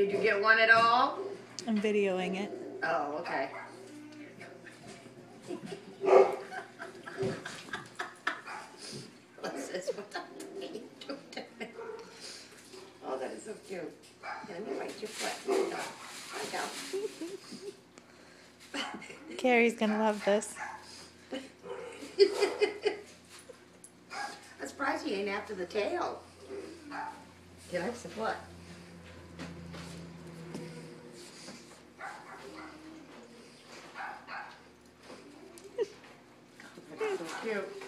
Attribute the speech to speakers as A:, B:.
A: Did you get one at all?
B: I'm videoing it.
A: Oh, okay. What's this? What the hell are you doing to me? Oh, that is so cute. Here, let me bite your foot. There you go. There you go.
B: Carrie's gonna love this.
A: I'm surprised he ain't after the tail. He likes the foot. That's so cute.